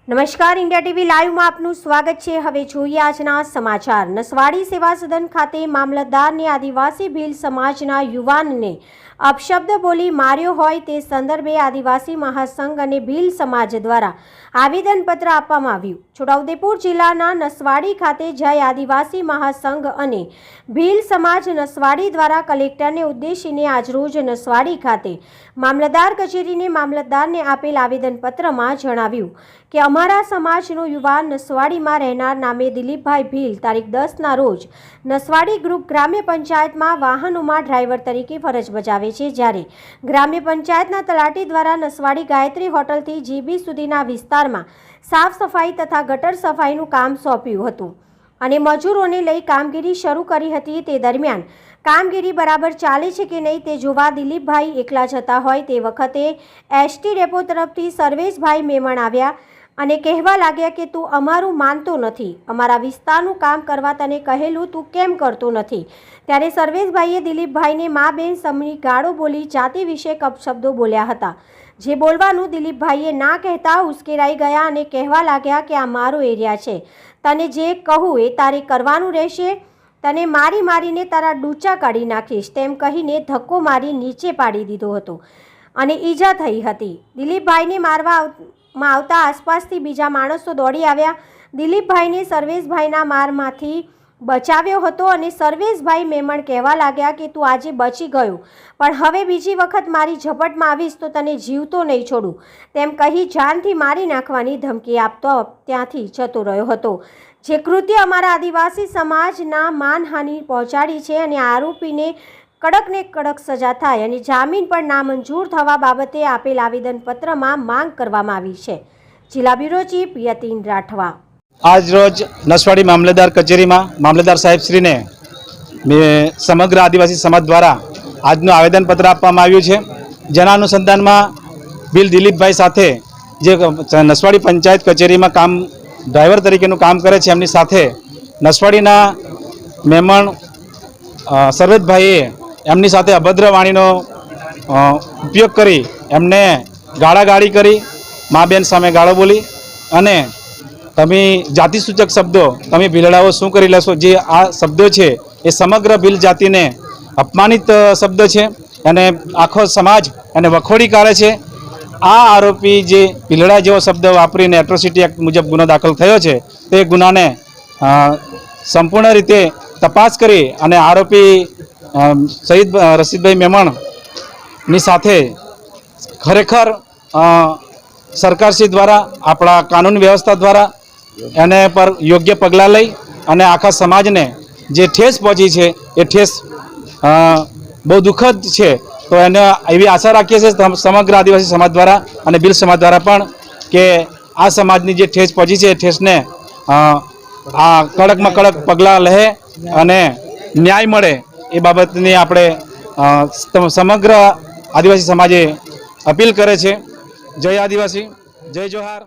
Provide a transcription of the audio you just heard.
નમસ્કાર, India TV લાઈવમાં આપનું સ્વાગત છે। હવે જોઈએ આજના સમાચાર। નસવાડી સેવા સદન ખાતે મામલતદારને આદિવાસી ભીલ સમાજના યુવાનને અપશબ્દ બોલી માર્યો હોય તે સંદર્ભે આદિવાસી મહાસંઘ અને ભીલ સમાજ દ્વારા આવેદનપત્ર આપવામાં આવ્યું। છોટાઉદેપુર જિલ્લાના નસવાડી ખાતે જય આદિવાસી મહાસંઘ અને ભીલ સમાજ નસવાડી દ્વારા કલેક્ટરને ઉદ્દેશીને આજરોજ નસવાડી ખાતે મામલતદાર કચેરીને મામલતદારને આપેલ આવેદનપત્રમાં જણાવ્યું કે અમારા સમાજનો યુવાન નસવાડીમાં રહેનાર નામે દિલીપભાઈ ભીલ તારીખ 10ના રોજ નસવાડી ગ્રુપ ગ્રામ્ય પંચાયતમાં વાહનોમાં ડ્રાઈવર તરીકે ફરજ બજાવે છે, જ્યારે ગ્રામ્ય પંચાયતના તલાટી દ્વારા નસવાડી ગાયત્રી હોટલથી જીબી સુધીના વિસ્તારમાં સાફ સફાઈ તથા ગટર સફાઈનું કામ સોંપ્યું હતું અને મજૂરોને લઈ કામગીરી શરૂ કરી હતી। તે દરમિયાન કામગીરી બરાબર ચાલે છે કે નહીં તે જોવા દિલીપભાઈ એકલા જતા હોય તે વખતે એસટી ડેપો તરફથી સર્વેશભાઈ મેમણ આવ્યા અને કહેવા લાગ્યા કે તું અમારું માનતો નથી, અમારા વિસ્તારનું કામ કરવા તને કહેલું તું કેમ કરતો નથી। ત્યારે સર્વેશભાઈએ દિલીપભાઈને મા બેન સમની ગાળો બોલી જાતિ વિશે અપશબ્દો બોલ્યા હતા, જે બોલવાનું દિલીપભાઈએ ના કહેતા ઉશ્કેરાઈ ગયા અને કહેવા લાગ્યા કે આ મારો એરિયા છે, તને જે કહું એ તારે કરવાનું રહેશે, તને મારી મારીને તારા ડૂચા કાઢી નાખીશ તેમ કહીને ધક્કો મારી નીચે પાડી દીધો હતો અને ઈજા થઈ હતી। દિલીપભાઈને મારવામાં આવતા આસપાસથી બીજા માણસો દોડી આવ્યા, દિલીપભાઈને સર્વેશભાઈના મારમાંથી બચાવ્યો હતો અને સર્વેશભાઈ મેમણ કહેવા લાગ્યા કે તું આજે બચી ગયો, પણ હવે બીજી વખત મારી ઝપટમાં આવીશ તો તને જીવતો નહીં છોડું તેમ કહી જાનથી મારી નાખવાની ધમકી આપતો ત્યાંથી જતો રહ્યો હતો, જે કૃત્ય અમારા આદિવાસી સમાજના માનહાનિ પહોંચાડી છે અને આરોપીને કડકને કડક સજા થાય અને જામીન પણ નામંજૂર થવા બાબતે આપેલ આવેદનપત્રમાં માંગ કરવામાં આવી છે। જિલ્લા બ્યુરો ચીફ યતીન રાઠવા આજ રોજ નસવાડી મામલતદાર કચેરીમાં મામલતદાર સાહેબશ્રીને સમગ્ર આદિવાસી સમાજ દ્વારા આજનું આવેદનપત્ર આપવામાં આવ્યું છે, જેના અનુસંધાનમાં ભીલ દિલીપભાઈ સાથે જે નસવાડી પંચાયત કચેરીમાં ડ્રાઈવર તરીકેનું કામ કરે છે, એમની સાથે નસવાડીના મેમણ સર્વેશભાઈએ એમની સાથે અભદ્ર વાણીનો ઉપયોગ કરી એમને ગાળાગાળી કરી, મા બેન સામે ગાળો બોલી અને તમે જાતિસૂચક શબ્દો તમે ભીલડાઓ શું કરી લેશો, જે આ શબ્દો છે એ સમગ્ર ભીલ જાતિને અપમાનિત શબ્દ છે અને આખો સમાજ એને વખોડી કાઢે છે। આ આરોપી જે ભીલડા જેવો શબ્દ વાપરીને એટ્રોસિટી એક્ટ મુજબ ગુનો દાખલ થયો છે, તે ગુનાને સંપૂર્ણ રીતે તપાસ કરી અને આરોપી શહીદ રશીદભાઈ મેમણની સાથે ખરેખર સરકારશ્રી દ્વારા આપણા કાનૂન વ્યવસ્થા દ્વારા એને પર યોગ્ય પગલાં લઈ અને આખા સમાજને જે ઠેસ પહોંચી છે એ ઠેસ બહુ દુઃખદ છે, તો એને એવી આશા રાખીએ છીએ સમગ્ર આદિવાસી સમાજ દ્વારા અને ભીલ સમાજ દ્વારા પણ કે આ સમાજની જે ઠેસ પહોંચી છે એ ઠેસને આ કડકમાં કડક પગલાં લે અને ન્યાય મળે એ બાબતની આપણે સમગ્ર આદિવાસી સમાજે અપીલ કરે છે। જય આદિવાસી, જય જોહાર।